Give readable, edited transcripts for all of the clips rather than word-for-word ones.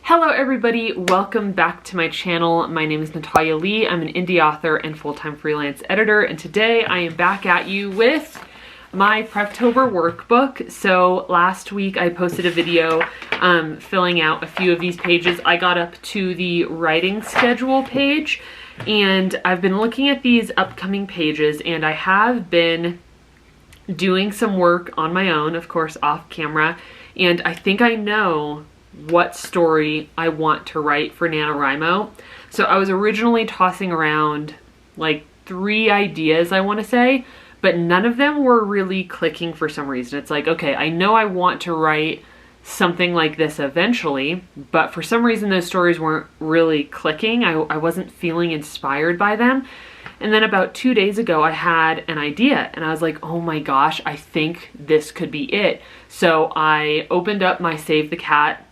Hello everybody, welcome back to my channel. My name is Natalia Leigh. I'm an indie author and full-time freelance editor, and today I am back at you with my Preptober workbook. So last week I posted a video filling out a few of these pages. I got up to the writing schedule page and I've been looking at these upcoming pages, and I have been doing some work on my own, of course off camera, and I think I know what story I want to write for NaNoWriMo. So I was originally tossing around like 3 ideas, I want to say, but none of them were really clicking for some reason. It's like, okay, I know I want to write something like this eventually, but for some reason those stories weren't really clicking. I wasn't feeling inspired by them. And then about 2 days ago, I had an idea and I was like, oh my gosh, I think this could be it. So I opened up my Save the Cat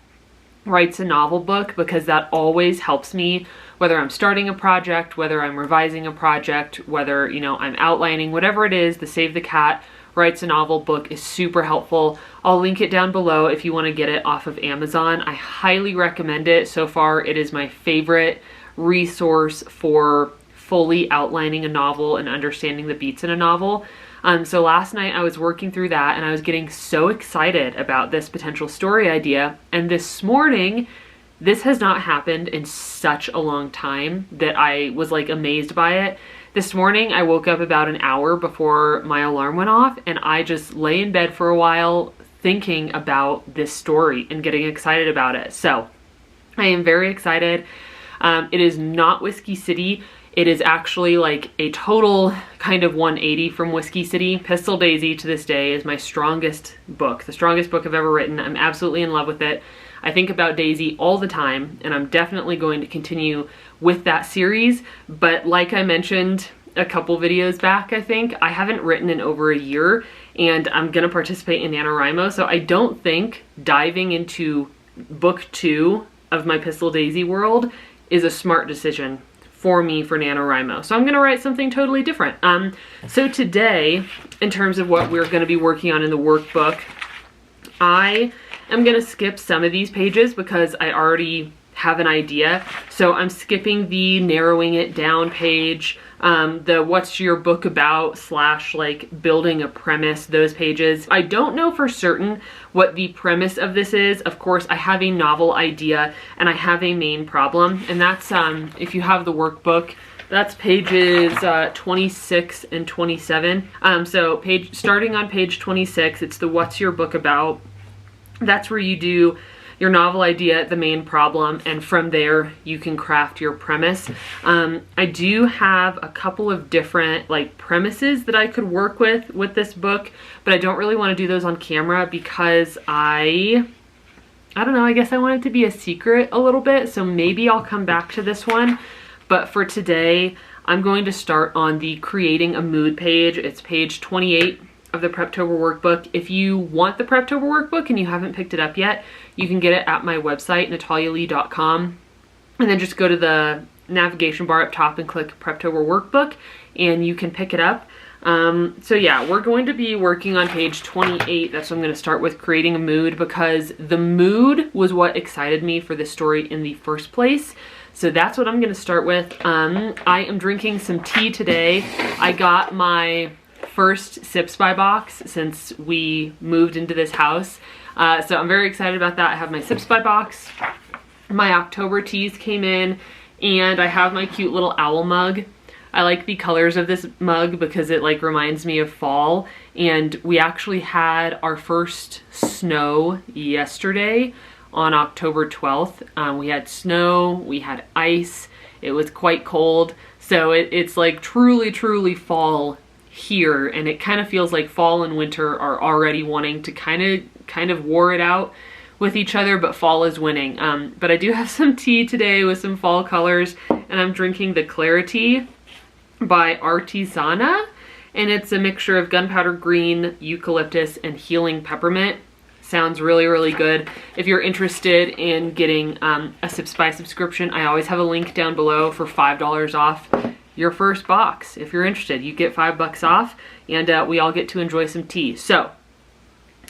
Writes a Novel book, because that always helps me, whether I'm starting a project, whether I'm revising a project, whether, you know, I'm outlining, whatever it is. The Save the Cat Writes a Novel book is super helpful. I'll link it down below if you want to get it off of Amazon. I highly recommend it. So far, it is my favorite resource for fully outlining a novel and understanding the beats in a novel. So last night I was working through that and I was getting so excited about this potential story idea. And this morning, this has not happened in such a long time that I was like amazed by it. This morning I woke up about an hour before my alarm went off and I just lay in bed for a while thinking about this story and getting excited about it. So I am very excited. It is not Whiskey City. It is actually like a total kind of 180 from Whiskey City. Pistol Daisy to this day is my strongest book, the strongest book I've ever written. I'm absolutely in love with it. I think about Daisy all the time, and I'm definitely going to continue with that series. But like I mentioned a couple videos back, I think, I haven't written in over a year, and I'm gonna participate in NaNoWriMo, so I don't think diving into book 2 of my Pistol Daisy world is a smart decision for me for NaNoWriMo. So I'm gonna write something totally different. So today, in terms of what we're gonna be working on in the workbook, I am gonna skip some of these pages because I already have an idea. So I'm skipping the narrowing it down page, the what's your book about / like building a premise, those pages. I don't know for certain what the premise of this is. Of course, I have a novel idea and I have a main problem, and that's if you have the workbook, that's pages 26 and 27. So starting on page 26, it's the what's your book about. That's where you do your novel idea, the main problem, and from there you can craft your premise. I do have a couple of different like premises that I could work with this book, but I don't really want to do those on camera because I don't know, I guess I want it to be a secret a little bit, so maybe I'll come back to this one. But for today, I'm going to start on the creating a mood page. It's page 28 of the Preptober workbook. If you want the Preptober workbook and you haven't picked it up yet, you can get it at my website, natalialeigh.com, and then just go to the navigation bar up top and click Preptober workbook and you can pick it up. So yeah, we're going to be working on page 28. That's what I'm going to start with, creating a mood, because the mood was what excited me for this story in the first place. So that's what I'm going to start with. I am drinking some tea today. I got my first Sips by box since we moved into this house. So I'm very excited about that. I have my Sips by box. My October teas came in, and I have my cute little owl mug. I like the colors of this mug because it like reminds me of fall, and we actually had our first snow yesterday on October 12th. We had snow, we had ice, it was quite cold. So it's like truly fall here, and it kind of feels like fall and winter are already wanting to kind of war it out with each other, but fall is winning. But I do have some tea today with some fall colors, and I'm drinking the Clarity by Artisana, and it's a mixture of gunpowder green, eucalyptus, and healing peppermint. Sounds really good. If you're interested in getting a Sips by subscription, I always have a link down below for $5 off your first box. If you're interested, you get $5 off, and we all get to enjoy some tea. So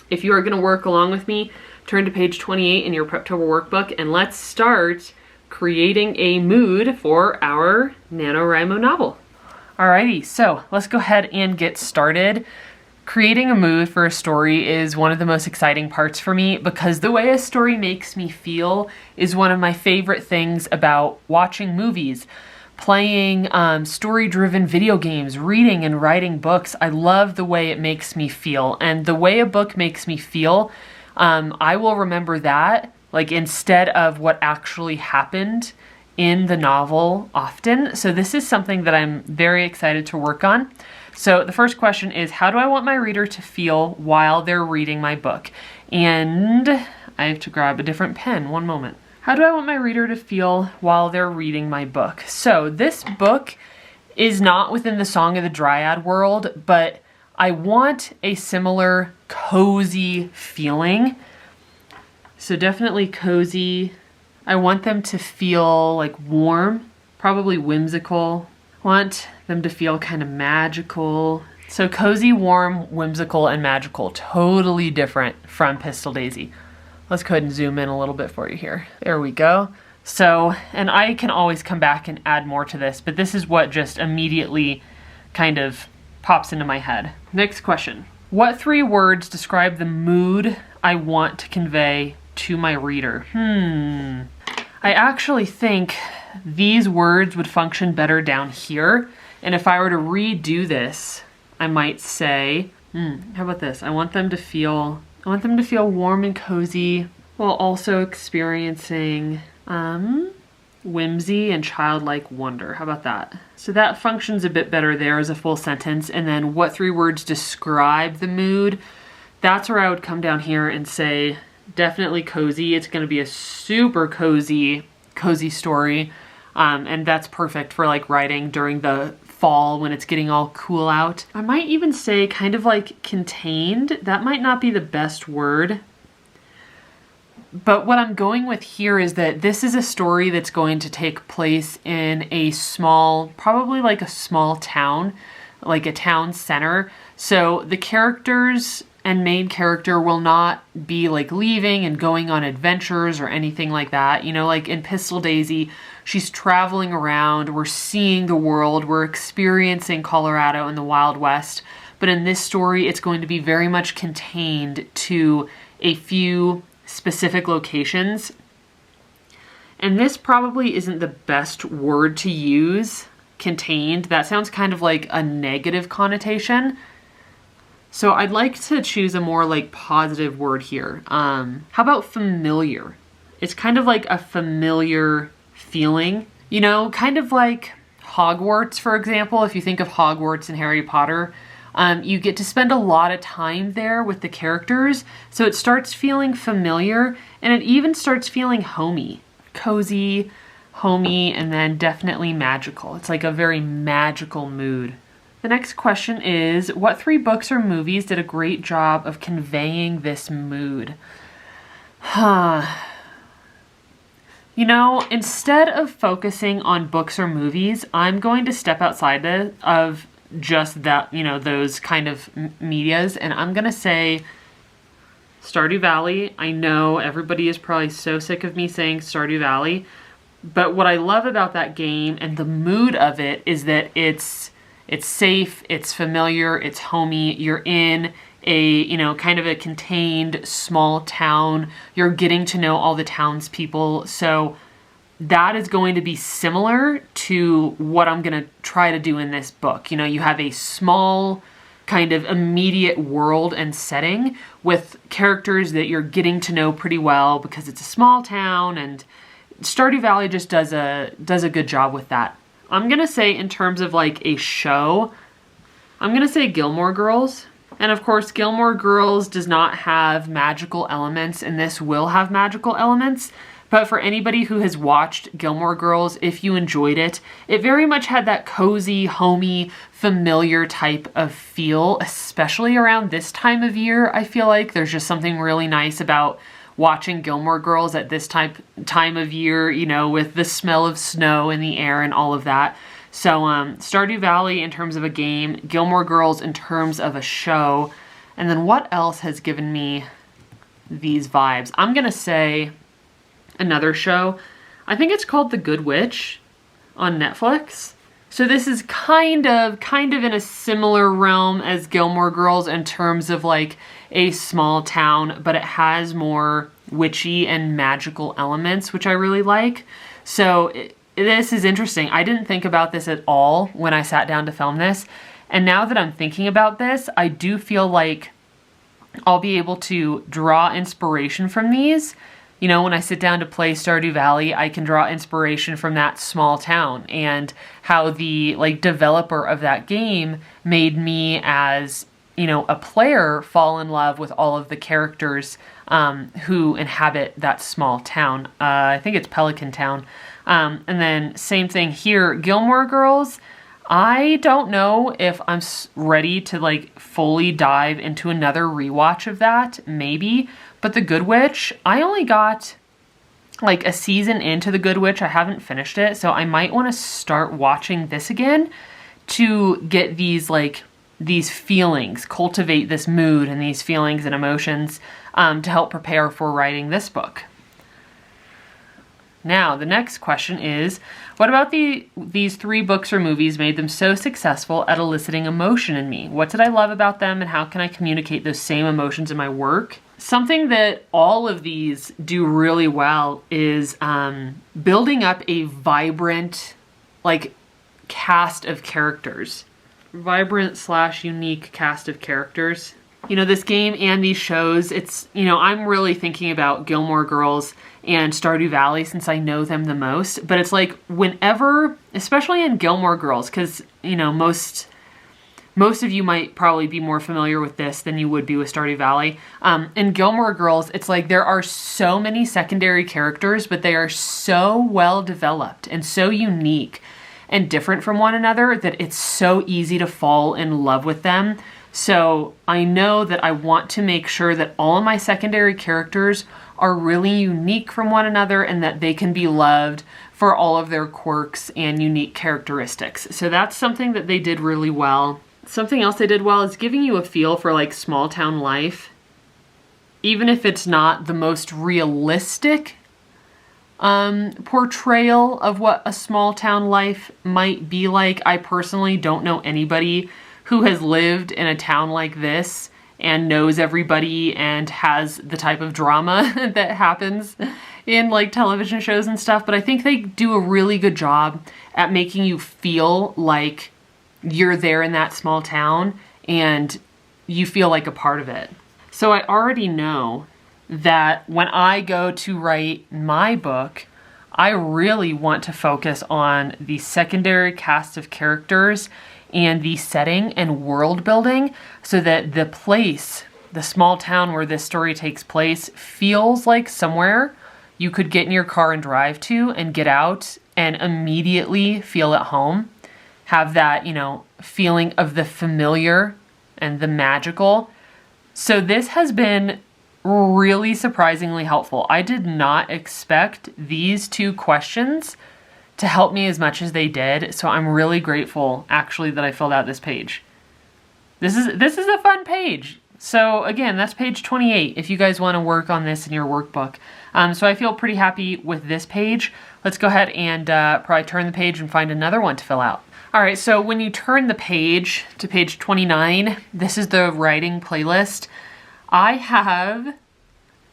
if you are going to work along with me, turn to page 28 in your Preptober workbook and let's start creating a mood for our NaNoWriMo novel. Alrighty, so let's go ahead and get started. Creating a mood for a story is one of the most exciting parts for me because the way a story makes me feel is one of my favorite things about watching movies, playing story-driven video games, reading and writing books. I love the way it makes me feel, and the way a book makes me feel, I will remember that, like, instead of what actually happened in the novel often. So this is something that I'm very excited to work on. So the first question is, how do I want my reader to feel while they're reading my book? And I have to grab a different pen, one moment. How do I want my reader to feel while they're reading my book? So this book is not within the Song of the Dryad world, but I want a similar cozy feeling. So definitely cozy. I want them to feel like warm, probably whimsical. I want them to feel kind of magical. So cozy, warm, whimsical, and magical. Totally different from Pistol Daisy. Let's go ahead and zoom in a little bit for you here. There we go. So, and I can always come back and add more to this, but this is what just immediately kind of pops into my head. Next question. What 3 words describe the mood I want to convey to my reader? I actually think these words would function better down here. And if I were to redo this, I might say, how about this? I want them to feel warm and cozy while also experiencing whimsy and childlike wonder. How about that? So that functions a bit better there as a full sentence. And then what 3 words describe the mood? That's where I would come down here and say, definitely cozy. It's going to be a super cozy story. And that's perfect for like writing during the fall when it's getting all cool out. I might even say kind of like contained. That might not be the best word. But what I'm going with here is that this is a story that's going to take place in a small, probably like a small town, like a town center. So the characters and main character will not be like leaving and going on adventures or anything like that. You know, like in Pistol Daisy, she's traveling around, we're seeing the world, we're experiencing Colorado and the Wild West. But in this story, it's going to be very much contained to a few specific locations. And this probably isn't the best word to use, contained. That sounds kind of like a negative connotation. So I'd like to choose a more like positive word here. How about familiar? It's kind of like a familiar feeling, you know, kind of like Hogwarts, for example. If you think of Hogwarts and Harry Potter, you get to spend a lot of time there with the characters. So it starts feeling familiar and it even starts feeling homey, cozy, homey, and then definitely magical. It's like a very magical mood. The next question is, what 3 books or movies did a great job of conveying this mood? You know, instead of focusing on books or movies, I'm going to step outside of just that, you know, those kind of medias, and I'm going to say Stardew Valley. I know everybody is probably so sick of me saying Stardew Valley, but what I love about that game and the mood of it is that it's safe, it's familiar, it's homey. You're in a, you know, kind of a contained small town. You're getting to know all the townspeople. So that is going to be similar to what I'm going to try to do in this book. You know, you have a small kind of immediate world and setting with characters that you're getting to know pretty well because it's a small town, and Stardew Valley just does a good job with that. I'm going to say in terms of like a show, I'm going to say Gilmore Girls. And of course, Gilmore Girls does not have magical elements, and this will have magical elements. But for anybody who has watched Gilmore Girls, if you enjoyed it, it very much had that cozy, homey, familiar type of feel, especially around this time of year. I feel like there's just something really nice about watching Gilmore Girls at this time of year, you know, with the smell of snow in the air and all of that. So Stardew Valley in terms of a game, Gilmore Girls in terms of a show, and then what else has given me these vibes. I'm gonna say another show. I think it's called The Good Witch on Netflix. So this is kind of in a similar realm as Gilmore Girls in terms of like a small town, but it has more witchy and magical elements, which I really like. So this is interesting. I didn't think about this at all when I sat down to film this. And now that I'm thinking about this, I do feel like I'll be able to draw inspiration from these. You know, when I sit down to play Stardew Valley, I can draw inspiration from that small town and how the like developer of that game made me as, you know, a player fall in love with all of the characters who inhabit that small town. I think it's Pelican Town. And then same thing here, Gilmore Girls. I don't know if I'm ready to like fully dive into another rewatch of that, maybe. But The Good Witch, I only got like a season into The Good Witch. I haven't finished it, so I might want to start watching this again to get these feelings, cultivate this mood and these feelings and emotions to help prepare for writing this book. Now, the next question is, what about these 3 books or movies made them so successful at eliciting emotion in me? What did I love about them, and how can I communicate those same emotions in my work? Something that all of these do really well is building up a vibrant, like, cast of characters. Vibrant/unique cast of characters. You know, this game and these shows, it's, you know, I'm really thinking about Gilmore Girls and Stardew Valley since I know them the most. But it's like whenever, especially in Gilmore Girls, because, you know, most of you might probably be more familiar with this than you would be with Stardew Valley. In Gilmore Girls, it's like there are so many secondary characters, but they are so well developed and so unique and different from one another that it's so easy to fall in love with them. So I know that I want to make sure that all of my secondary characters are really unique from one another and that they can be loved for all of their quirks and unique characteristics. So that's something that they did really well. Something else they did well is giving you a feel for like small town life. Even if it's not the most realistic portrayal of what a small town life might be like. I personally don't know anybody who has lived in a town like this and knows everybody and has the type of drama that happens in like television shows and stuff. But I think they do a really good job at making you feel like you're there in that small town and you feel like a part of it. So I already know that when I go to write my book, I really want to focus on the secondary cast of characters and the setting and world building so that the place, the small town where this story takes place, feels like somewhere you could get in your car and drive to and get out and immediately feel at home. Have that, you know, feeling of the familiar and the magical. So this has been really surprisingly helpful. I did not expect these 2 questions to help me as much as they did. So I'm really grateful actually that I filled out this page. This is a fun page. So again, that's page 28 if you guys want to work on this in your workbook. So I feel pretty happy with this page. Let's go ahead and probably turn the page and find another one to fill out. All right, so when you turn the page to page 29, this is the writing playlist. I have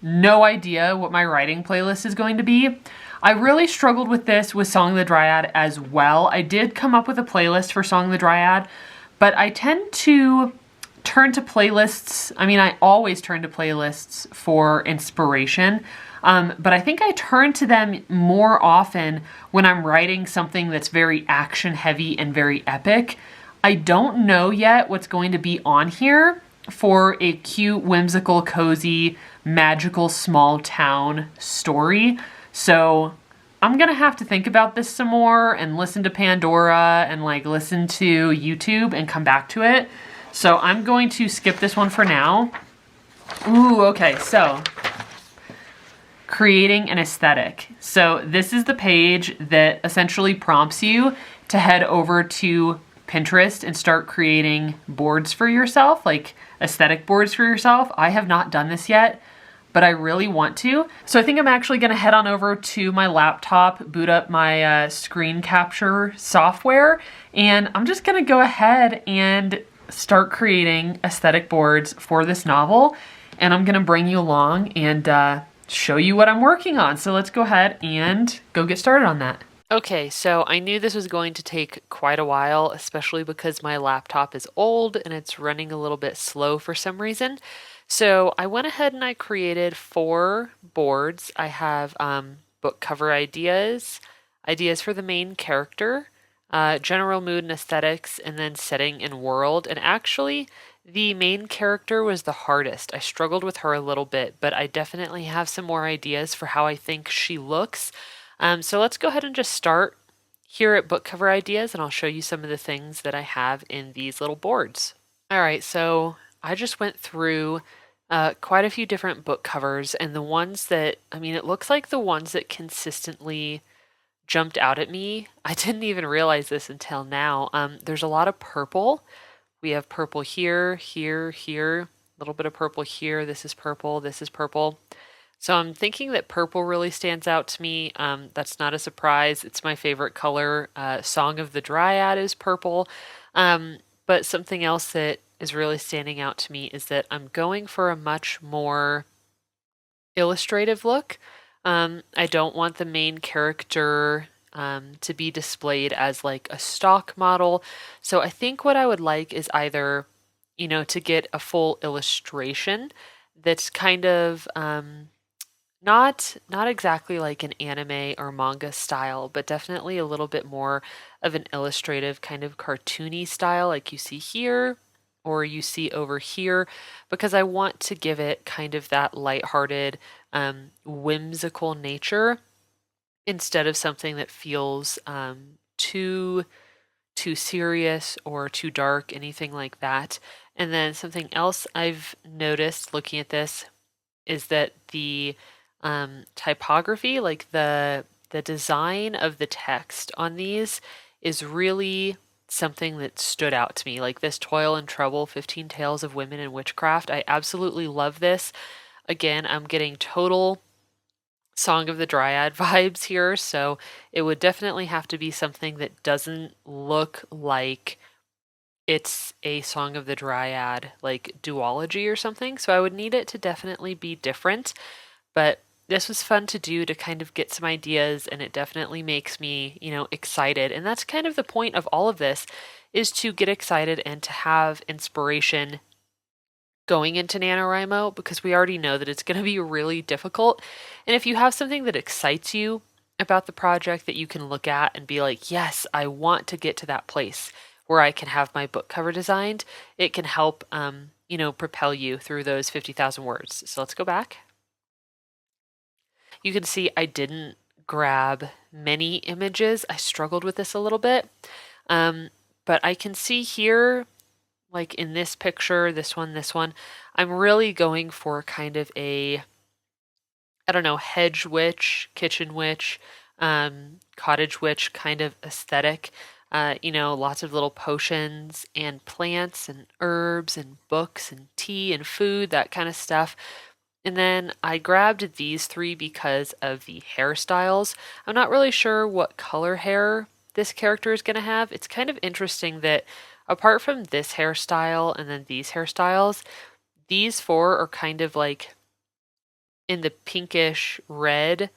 no idea what my writing playlist is going to be. I really struggled with this with Song of the Dryad as well. I did come up with a playlist for Song of the Dryad, but I tend to turn to playlists. I mean, I always turn to playlists for inspiration, but I think I turn to them more often when I'm writing something that's very action heavy and very epic. I don't know yet what's going to be on here for a cute, whimsical, cozy, magical small town story. So I'm gonna have to think about this some more and listen to Pandora and like listen to YouTube and come back to it. So I'm going to skip this one for now. Ooh, okay, so creating an aesthetic. So this is the page that essentially prompts you to head over to Pinterest and start creating boards for yourself, like aesthetic boards for yourself. I have not done this yet, but but I really want to. So I think I'm actually gonna head on over to my laptop, boot up my screen capture software, and I'm just gonna go ahead and start creating aesthetic boards for this novel. And I'm gonna bring you along and show you what I'm working on. So let's go ahead and go get started on that. Okay, so I knew this was going to take quite a while, especially because my laptop is old and it's running a little bit slow for some reason. So I went ahead and I created 4 boards. I have book cover ideas, ideas for the main character, general mood and aesthetics, and then setting and world. And actually, the main character was the hardest. I struggled with her a little bit, but I definitely have some more ideas for how I think she looks. So let's go ahead and just start here at book cover ideas, and I'll show you some of the things that I have in these little boards. All right, so I just went through quite a few different book covers, and the ones that, I mean, it looks like the ones that consistently jumped out at me. I didn't even realize this until now. There's a lot of purple. We have purple here, here, here, a little bit of purple here. This is purple, this is purple. So I'm thinking that purple really stands out to me. That's not a surprise. It's my favorite color. Song of the Dryad is purple. But something else that is really standing out to me is that I'm going for a much more illustrative look. I don't want the main character to be displayed as like a stock model. So I think what I would like is either, to get a full illustration that's kind of not exactly like an anime or manga style, but definitely a little bit more of an illustrative kind of cartoony style like you see here or you see over here, because I want to give it kind of that lighthearted, whimsical nature instead of something that feels too serious or too dark, anything like that. And then something else I've noticed looking at this is that the typography, like the design of the text on these is really something that stood out to me. Like this Toil and Trouble, 15 Tales of Women in Witchcraft. I absolutely love this. Again, I'm getting total Song of the Dryad vibes here, so it would definitely have to be something that doesn't look like it's a Song of the Dryad, like duology or something. So I would need it to definitely be different. But this was fun to do to kind of get some ideas, and it definitely makes me, excited. And that's kind of the point of all of this, is to get excited and to have inspiration going into NaNoWriMo, because we already know that it's going to be really difficult. And if you have something that excites you about the project that you can look at and be like, yes, I want to get to that place where I can have my book cover designed, it can help, propel you through those 50,000 words. So let's go back. You can see I didn't grab many images. I struggled with this a little bit. But I can see here, like in this picture, this one, I'm really going for kind of a, I don't know, hedge witch, kitchen witch, cottage witch kind of aesthetic. Lots of little potions and plants and herbs and books and tea and food, that kind of stuff. And then I grabbed these 3 because of the hairstyles. I'm not really sure what color hair this character is going to have. It's kind of interesting that apart from this hairstyle and then these hairstyles, these 4 are kind of like in the pinkish red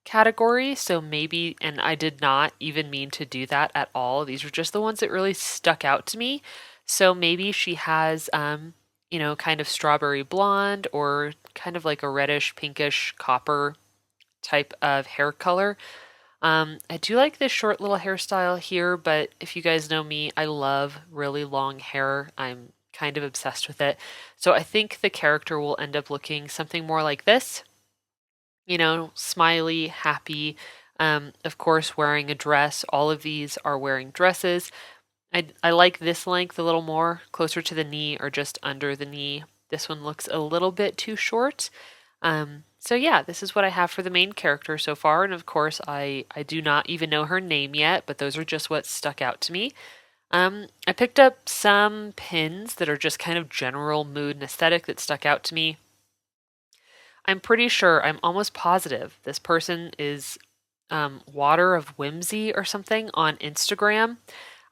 category. So maybe, and I did not even mean to do that at all. These were just the ones that really stuck out to me. So maybe she has, kind of strawberry blonde or kind of like a reddish, pinkish, copper type of hair color. I do like this short little hairstyle here, but if you guys know me, I love really long hair. I'm kind of obsessed with it. So I think the character will end up looking something more like this. Smiley, happy, of course wearing a dress. All of these are wearing dresses. I like this length a little more, closer to the knee or just under the knee. This one looks a little bit too short. So yeah, this is what I have for the main character so far. And of course, I do not even know her name yet, but those are just what stuck out to me. I picked up some pins that are just kind of general mood and aesthetic that stuck out to me. I'm pretty sure, I'm almost positive this person is Water of Whimsy or something on Instagram.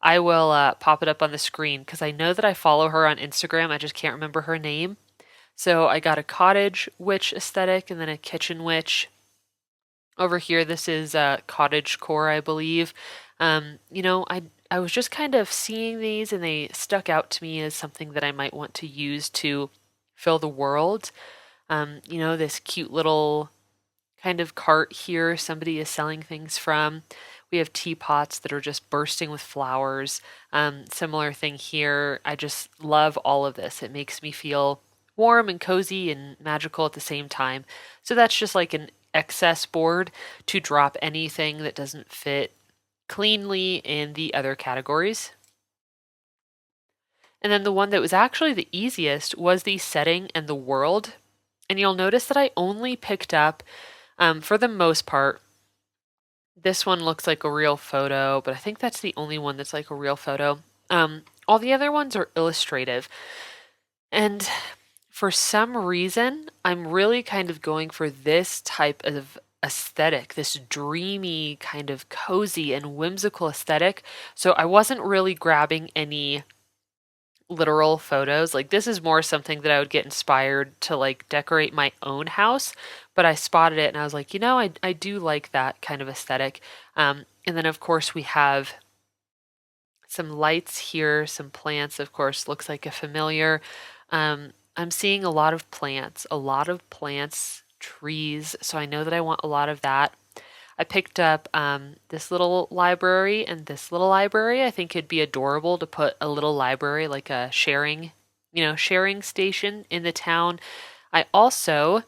I will pop it up on the screen because I know that I follow her on Instagram. I just can't remember her name. So I got a cottage witch aesthetic and then a kitchen witch. Over here, this is cottage core, I believe. You know, I was just kind of seeing these and they stuck out to me as something that I might want to use to fill the world. You know, this cute little kind of cart here somebody is selling things from. We have teapots that are just bursting with flowers. Similar thing here. I just love all of this. It makes me feel warm and cozy and magical at the same time. So that's just like an excess board to drop anything that doesn't fit cleanly in the other categories. And then the one that was actually the easiest was the setting and the world. And you'll notice that I only picked up, for the most part, this one looks like a real photo, but I think that's the only one that's like a real photo. All the other ones are illustrative. And for some reason, I'm really kind of going for this type of aesthetic, this dreamy, kind of cozy and whimsical aesthetic. So I wasn't really grabbing any literal photos. Like this is more something that I would get inspired to like decorate my own house, but I spotted it and I was like, you know, I do like that kind of aesthetic. And then of course we have some lights here, some plants, of course, looks like a familiar. I'm seeing a lot of plants, trees, so I know that I want a lot of that. I picked up this little library and this little library. I think it'd be adorable to put a little library, like a sharing station in the town. I also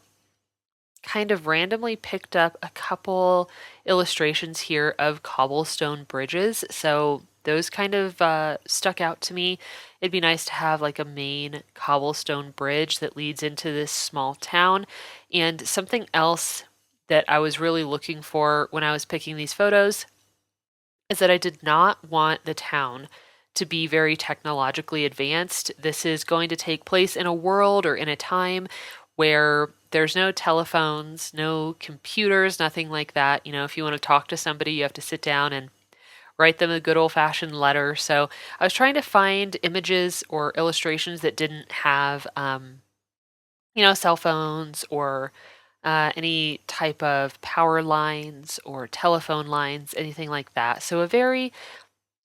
kind of randomly picked up a couple illustrations here of cobblestone bridges. So those kind of stuck out to me. It'd be nice to have like a main cobblestone bridge that leads into this small town. And something else that I was really looking for when I was picking these photos is that I did not want the town to be very technologically advanced. This is going to take place in a world or in a time where there's no telephones, no computers, nothing like that. You know, if you want to talk to somebody, you have to sit down and write them a good old-fashioned letter. So I was trying to find images or illustrations that didn't have, cell phones or any type of power lines or telephone lines, anything like that. So a very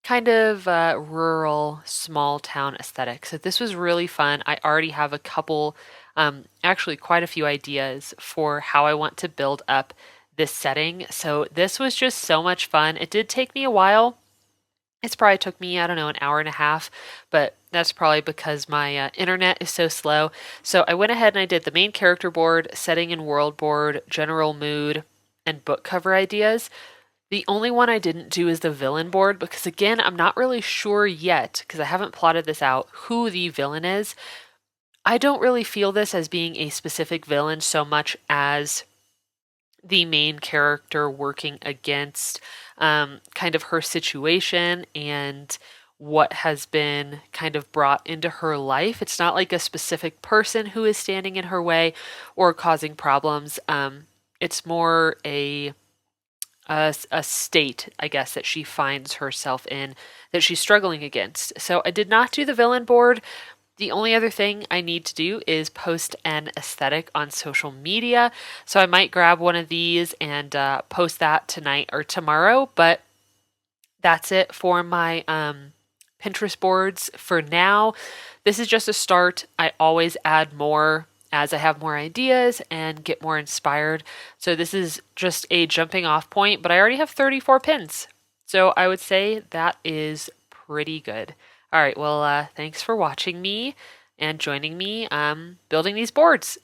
kind of rural, small town aesthetic. So this was really fun. I already have a couple, actually quite a few ideas for how I want to build up this setting. So this was just so much fun. It did take me a while. It's probably took me, I don't know, an hour and a half, but that's probably because my internet is so slow. So I went ahead and I did the main character board, setting and world board, general mood, and book cover ideas. The only one I didn't do is the villain board because, again, I'm not really sure yet, because I haven't plotted this out, who the villain is. I don't really feel this as being a specific villain so much as the main character working against kind of her situation and what has been kind of brought into her life. It's not like a specific person who is standing in her way or causing problems. It's more a state, I guess, that she finds herself in that she's struggling against. So I did not do the villain board. The only other thing I need to do is post an aesthetic on social media. So I might grab one of these and post that tonight or tomorrow. But that's it for my Pinterest boards for now. This is just a start. I always add more as I have more ideas and get more inspired. So this is just a jumping off point, but I already have 34 pins. So I would say that is pretty good. All right, well, thanks for watching me and joining me building these boards.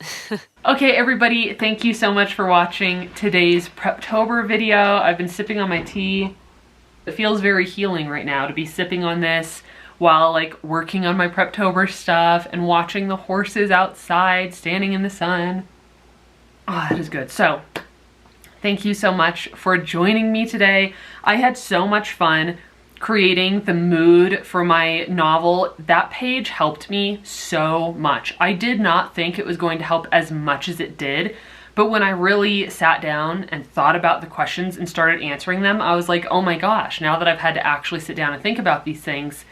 Okay, everybody, thank you so much for watching today's Preptober video. I've been sipping on my tea. It feels very healing right now to be sipping on this while like working on my Preptober stuff and watching the horses outside standing in the sun. Oh, that is good. So thank you so much for joining me today. I had so much fun creating the mood for my novel, that page helped me so much. I did not think it was going to help as much as it did, but when I really sat down and thought about the questions and started answering them, I was like, oh my gosh, now that I've had to actually sit down and think about these things,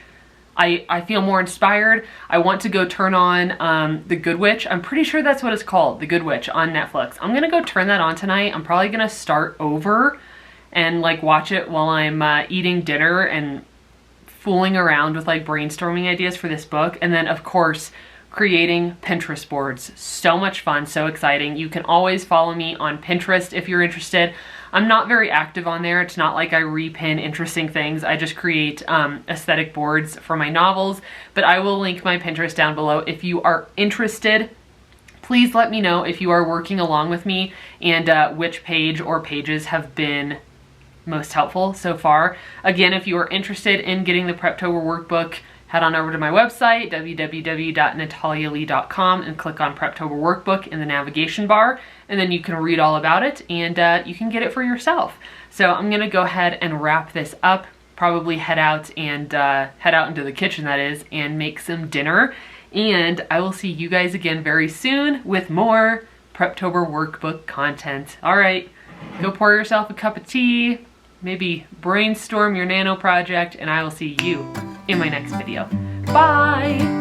I feel more inspired. I want to go turn on The Good Witch. I'm pretty sure that's what it's called, The Good Witch on Netflix. I'm gonna go turn that on tonight. I'm probably gonna start over and like watch it while I'm eating dinner and fooling around with like brainstorming ideas for this book. And then of course, creating Pinterest boards. So much fun, so exciting. You can always follow me on Pinterest if you're interested. I'm not very active on there. It's not like I repin interesting things. I just create aesthetic boards for my novels, but I will link my Pinterest down below if you are interested. Please let me know if you are working along with me and which page or pages have been most helpful so far. Again, if you are interested in getting the Preptober workbook, head on over to my website, www.natalialeigh.com, and click on Preptober Workbook in the navigation bar, and then you can read all about it and you can get it for yourself. So I'm gonna go ahead and wrap this up, probably head out into the kitchen, that is, and make some dinner. And I will see you guys again very soon with more Preptober Workbook content. All right, go pour yourself a cup of tea, maybe brainstorm your nano project, and I will see you in my next video. Bye!